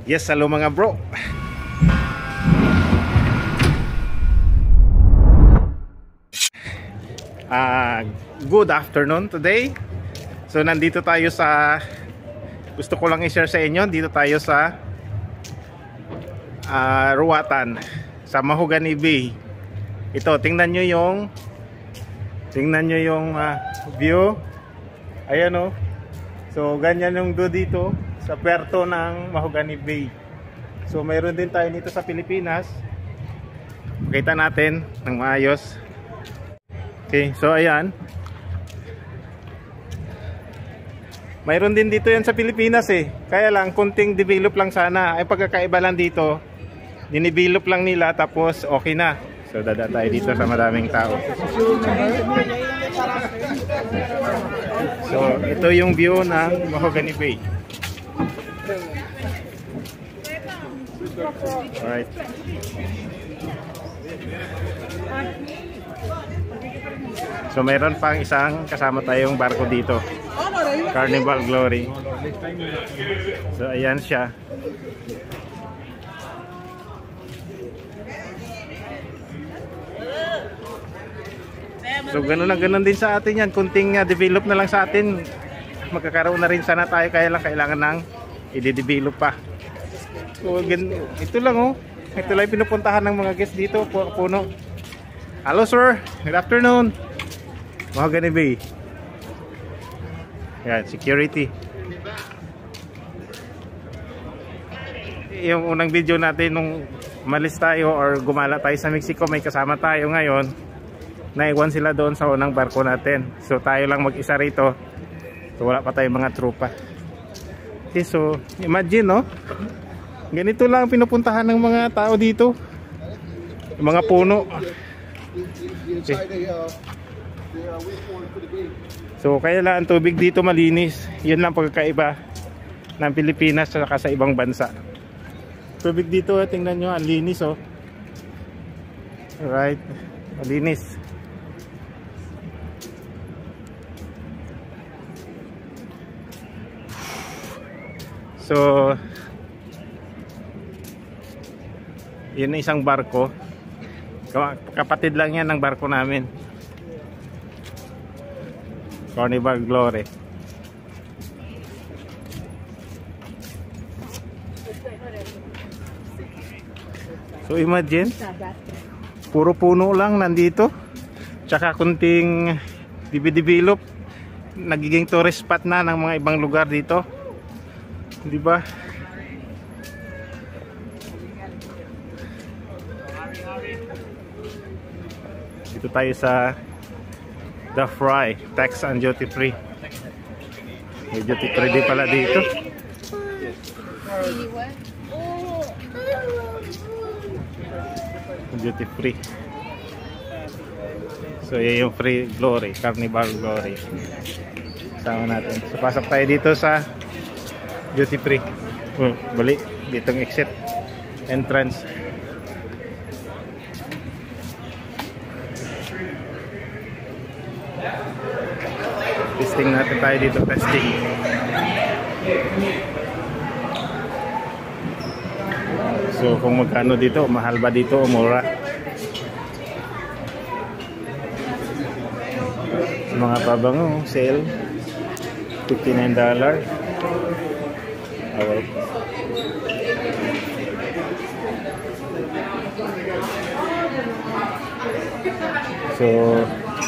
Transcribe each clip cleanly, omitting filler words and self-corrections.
Yes, hello mga bro. Good afternoon today. So nandito tayo sa, gusto ko lang i-share sa inyo, dito tayo sa Ruatan, sa Mahogany Bay. Ito, tingnan nyo yung view. Ayan o. So ganyan yung do dito sa puerto ng Mahogany Bay. So mayroon din tayo dito sa Pilipinas. Pakita natin ng maayos. Okay, so ayan. Mayroon din dito yan sa Pilipinas eh. Kaya lang, kunting develop lang sana. Ay pagkakaiba lang dito, dinidevelop lang nila tapos okay na. So dada tayo dito sa maraming tao. So ito yung view ng Mahogany Bay. Alright. So mayroon pang isang kasama tayong barko dito, Carnival Glory. So ayan siya. So ganun na ganun din sa atin yan. Kunting develop na lang sa atin, magkakaroon na rin sana tayo. Kaya lang kailangan ng i-develop pa. So ito lang oh. Ito lang pinupuntahan ng mga guests dito, puno. Hello sir, good afternoon. Mahogany Bay. Yan, security. Yung unang video natin nung umalis tayo or gumala tayo sa Mexico, may kasama tayo ngayon. Naiwan sila doon sa unang barko natin. So tayo lang mag-isa rito. So wala pa tayong mga tropa. Okay, so imagine no, ganito lang pinupuntahan ng mga tao dito. Yung mga puno. Okay. So kaya lang ang tubig dito malinis. Yun lang pagkakaiba ng Pilipinas at sa ibang bansa. Tubig dito, tingnan nyo, ang linis oh. Alright, malinis. So yun na isang barko. Kapatid lang yan ng barko namin, Carnival Glory. So imagine, puro puno lang nandito, tsaka kunting develop, nagiging tourist spot na ng mga ibang lugar dito, di ba? Dito tayo sa The Fry, tax and duty free. May duty free din pala dito. Duty free. So yun yung free glory, Carnival Glory. Sama natin. So pasok tayo dito sa duty free. Balik, ditong exit entrance. Testing natin tayo dito, testing. So kung magkano dito, mahal ba dito o mura? Mga pabango, sale $59. So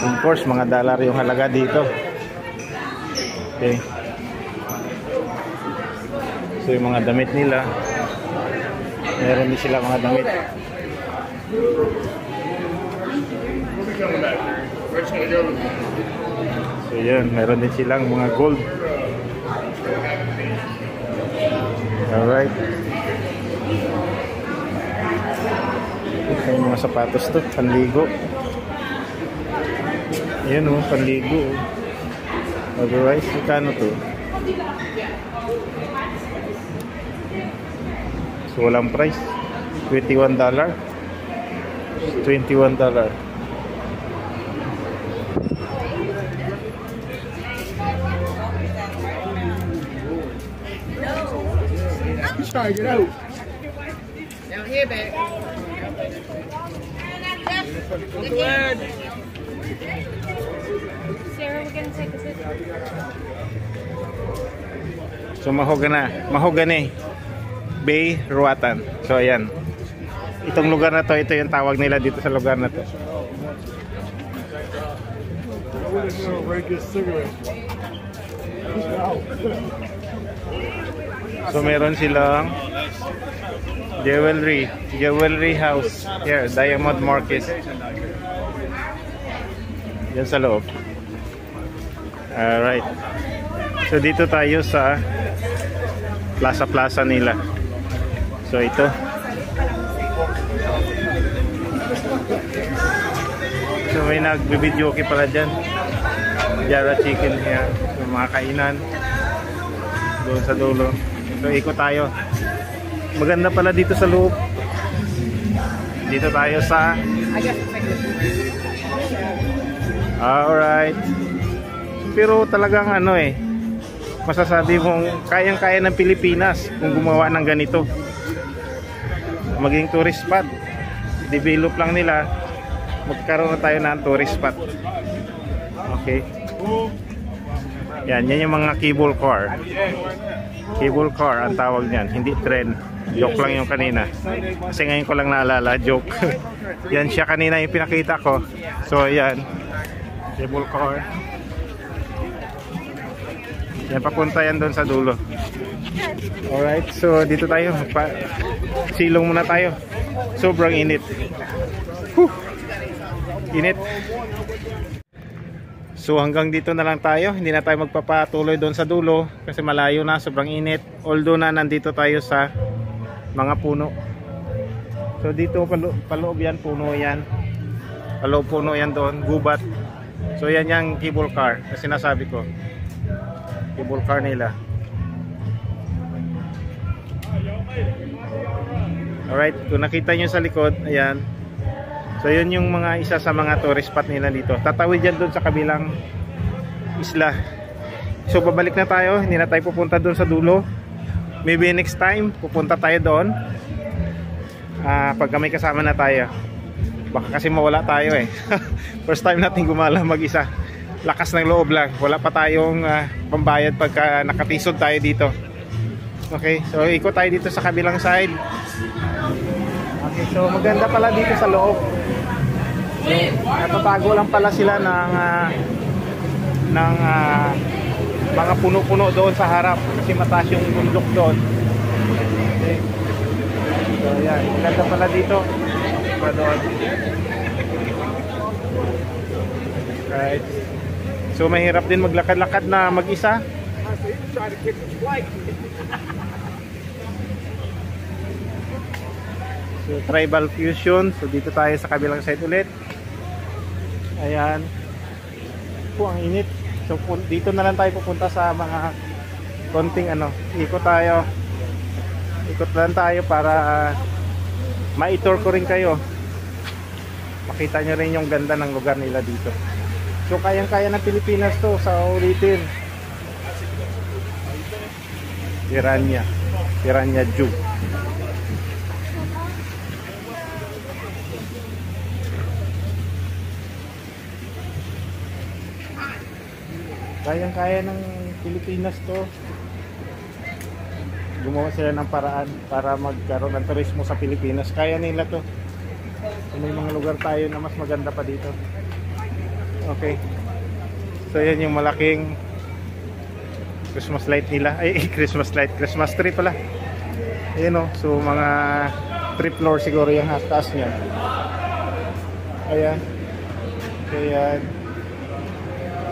of course mga dollar yung halaga dito. Okay. So yung mga damit nila, meron din sila mga damit. So yun, meron din silang mga gold. Alright. Ito yung mga sapatos to, panligo. Ayan o, panligo. Otherwise, ikano to? So walang price. $21. $21. trying to get out. Down here, babe. Sarah, we're gonna take a picture. So Mahogany Bay, Ruatan. So ayan. Itong lugar na to, ito yung tawag nila dito sa lugar na to. So meron silang jewelry house here, Diamond Market. Yan sa loob. Alright. So dito tayo sa plaza nila. So ito. So may nagbe-video okay pala dyan. Jara Chicken here. So mga kainan doon sa dulo. So ikot tayo. Maganda pala dito sa loob. Dito tayo sa alright. Pero talagang ano masasabi mong kayang-kaya ng Pilipinas kung gumawa ng ganito. Maging tourist spot. Develop lang nila. Magkaroon na tayo ng tourist spot. Okay. Yan yung mga cable car. Cable car ang tawag niyan, hindi tren. Joke lang yung kanina. Kasi ngayon ko lang naalala, joke. Yan siya kanina yung pinakita ko. So yan. Cable car. Yan, papunta yan doon sa dulo. Alright, so dito tayo. Silong muna tayo. Sobrang init. Whew. Init. So hanggang dito na lang tayo. Hindi na tayo magpapatuloy doon sa dulo kasi malayo na, sobrang init. Although na nandito tayo sa mga puno. So dito paloob yan, puno yan. Paloob puno yan doon, gubat. So yan yung cable car kasi nasabi ko. Cable car nila. Alright, kung nakita nyo sa likod, ayan. So yun yung mga isa sa mga tourist spot nila dito. Tatawid yan doon sa kabilang isla. So babalik na tayo, hindi na tayo pupunta doon sa dulo. Maybe next time pupunta tayo doon. Pagka may kasama na tayo. Baka kasi mawala tayo First time natin gumala mag-isa. Lakas ng loob lang. Wala pa tayong pambayad pagka nakatisod tayo dito. Okay, so ikot tayo dito sa kabilang side. Okay, so maganda pala dito sa loob. Natatago lang pala sila ng mga puno-puno doon sa harap kasi mataas yung bundok doon. Okay. So yan, maganda pala dito. Pa doon. Right. So mahirap din maglakad-lakad na mag-isa. So tribal fusion. So dito tayo sa kabilang side ulit. Ayan. Po ang init. So dito na lang tayo pupunta sa mga konting ikot tayo. Ikot lang tayo para ma-tour ko rin kayo. Makita nyo rin yung ganda ng lugar nila dito. So kayang-kaya ng Pilipinas to sa ulitin. Piranha Jew. Kayang-kaya ng Pilipinas to. Gumawa sila ng paraan para magkaroon ng turismo sa Pilipinas. Kaya nila to. So, may mga lugar tayo na mas maganda pa dito. Okay. So yan yung malaking Christmas light nila. Ay, Christmas light. Christmas tree pala. Ayan so mga 3 floor siguro yung taas niya. Ayan. Ayan.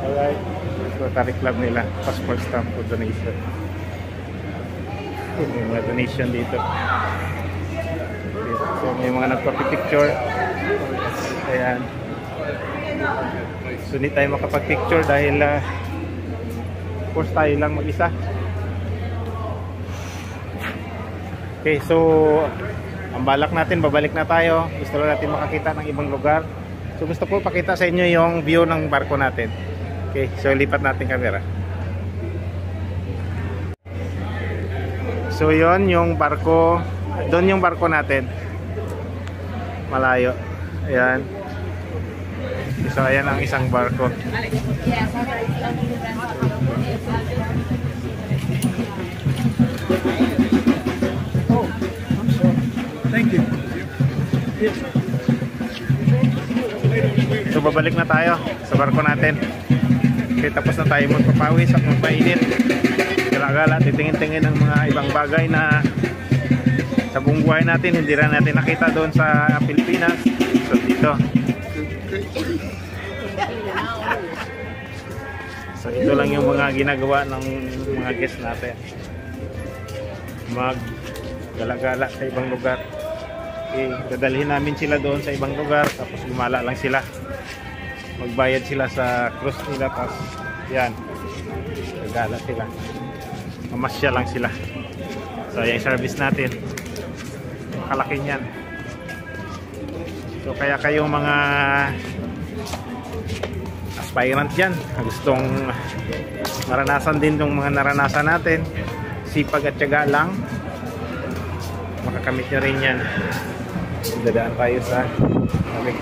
Alright. Rotary Club nila. Passport stamp for donation. May mga donation dito. So may mga nagpa-picture. Ayan. So hindi tayo makapag-picture dahil of course tayo lang mag-isa. Okay, so ang balak natin, babalik na tayo. Gusto lang natin makakita ng ibang lugar. So gusto ko pakita sa inyo yung view ng barko natin. Okay, so lipat natin camera. So yon yung barko, doon yung barko natin. Malayo. Ayan. So ayan ang isang barko. Thank you. So babalik na tayo sa barko natin. Okay, tapos na tayo magpapawis at magpainit. Gala-gala, titingin-tingin ng mga ibang bagay na sa buong buhay natin hindi rin natin nakita doon sa Pilipinas. So dito. So ito lang yung mga ginagawa ng mga guests natin. Mag gala-gala sa ibang lugar. Okay, dadalhin namin sila doon sa ibang lugar tapos gumala lang sila. Magbayad sila sa cruise nila tapos yan. Gagala sila. Mamasya lang sila. So yung service natin. Makalaki niyan. So kaya kayong mga aspirant dyan, gustong maranasan din yung mga naranasan natin, sipag at tiyaga lang, makakamit nyo rin yan. Dadaan tayo sa lamig.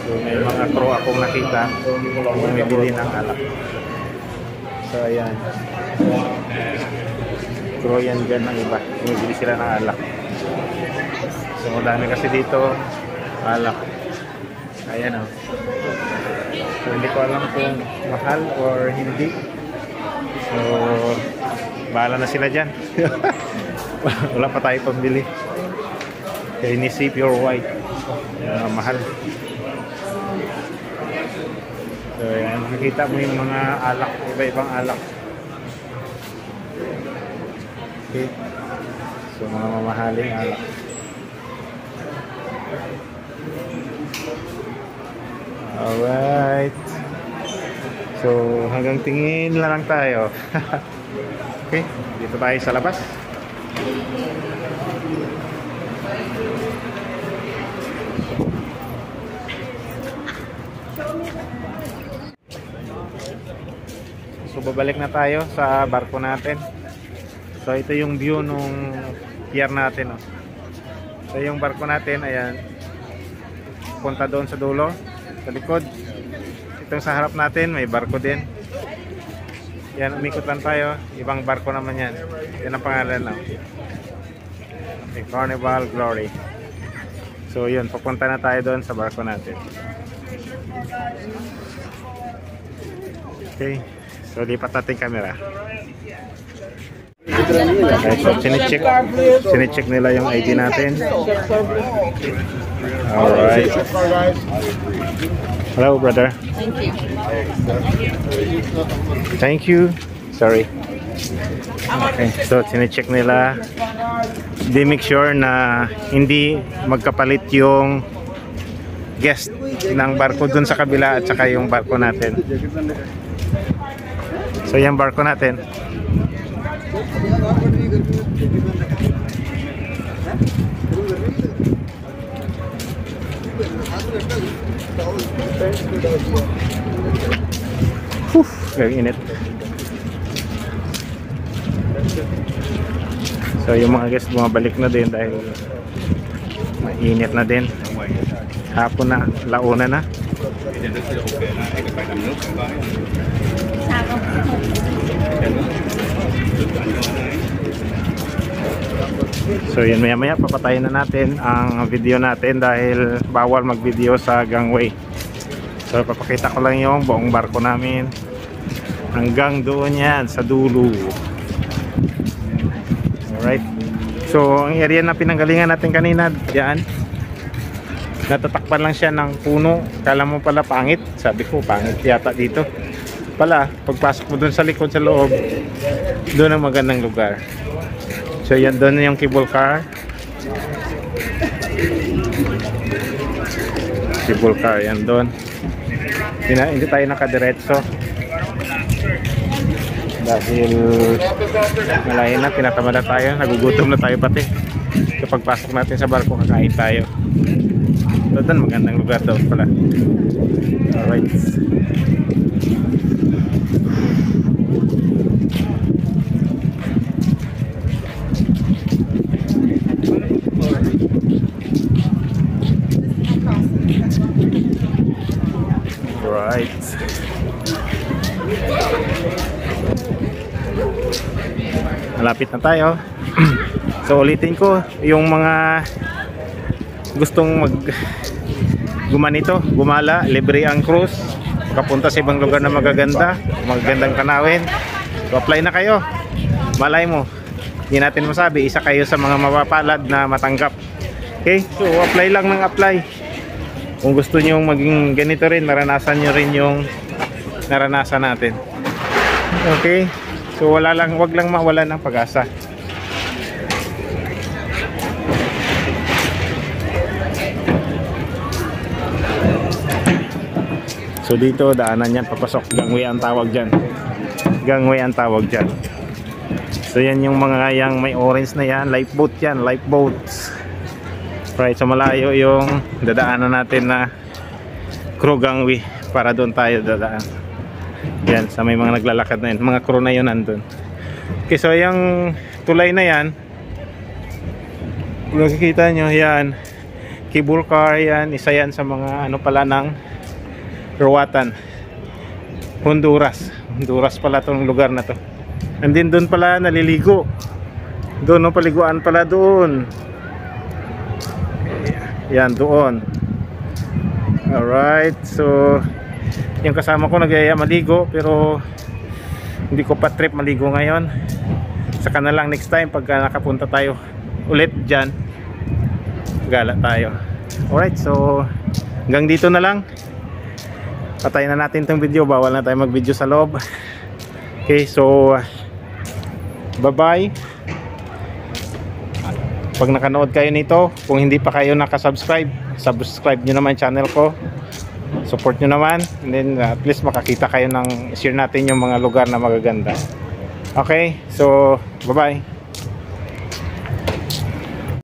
So may mga crew akong nakita bumibili ng alak. So ayan, crew yan dyan ng iba, bumibili sila ng alak. So madami kasi dito alak. Ayan o. So hindi ko alam kung mahal or hindi. So bahala na sila dyan. Wala pa tayo pambili. Kaya Hennessy Pure White, mahal. So ayan, makikita mo yung mga alak, iba-ibang alak. Okay. So mga mamahaling alak. Alright. So hanggang tingin lang tayo. Okay, dito tayo sa labas. So babalik na tayo sa barko natin. So ito yung view nung pier natin, oh. So yung barko natin, ayan, punta doon sa dulo, sa likod. Itong sa harap natin may barko din. Yan, umikot lang tayo. Ibang barko naman yan. Yan ang pangalan lang. Okay, Carnival Glory. So yun, papunta na tayo doon sa barko natin. Okay, so lipat natin camera. Okay, so sinicheck nila yung ID natin. Alright. Hello brother. Thank you. Sorry. Okay, so sinicheck nila. They make sure na hindi magkapalit yung guest ng barko dun sa kabila at saka yung barko natin. So yung barko natin. Very init. So yung mga guests bumabalik na din dahil mainit na din. Hapon na, launa na. So yun, maya maya papatayin na natin ang video natin dahil bawal mag video sa gangway. So papakita ko lang yung buong barko namin hanggang doon yan sa dulo. Alright. So ang area na pinanggalingan natin kanina, yan, natatakpan lang siya ng puno. Kala mo pala pangit. Sabi ko pangit yata dito. Pala pagpasok mo dun sa likod sa loob, doon ang magandang lugar. So yan, doon yung cable car. Cable car yan doon. Hindi tayo nakadiretso dahil malayo na, tinatamad na tayo, nagugutom na tayo pati. Kapag pasok natin sa barko, kakain tayo. So doon magandang lugar daw pala. Alright. Alright. Malapit na tayo. So ulitin ko, yung mga gustong gumala, libre ang cruise, kapunta sa ibang lugar na magagandang tanawin. So apply na kayo. Malay mo, hindi natin masabi, isa kayo sa mga mapapalad na matanggap. Okay, so apply lang ng apply. Kung gusto nyo maging ganito rin, naranasan nyo rin yung naranasan natin. Okay, so wag lang mawalan ng pag-asa. So dito daanan yan papasok, gangway ang tawag dyan. Gangway ang tawag dyan. So yan yung mga yang may orange na yan, lifeboat yan, lifeboats. Right, so malayo yung dadaanan natin na crew gangway, para doon tayo dadaan. Yan, sa may mga naglalakad na yan, mga crew na yun nandun. Okay, so yung tulay na yan, kung nakikita nyo yan, cable car yan, isa yan sa mga ano pala ng Roatan, Honduras pala tong lugar na to. And then doon pala naliligo, doon no, paliguan pala doon. Yan doon. Alright, so yung kasama ko nag-iaya maligo, pero hindi ko pa trip maligo ngayon. Saka na lang next time pagka nakapunta tayo ulit dyan, gala tayo. Alright, so hanggang dito na lang. Patayin na natin itong video, bawal na tayo mag video sa loob. Okay, so bye bye. Pag nakanood kayo nito, kung hindi pa kayo nakasubscribe, subscribe nyo naman channel ko, support nyo naman, and then at least makakita kayo ng share natin yung mga lugar na magaganda. Okay, so bye bye.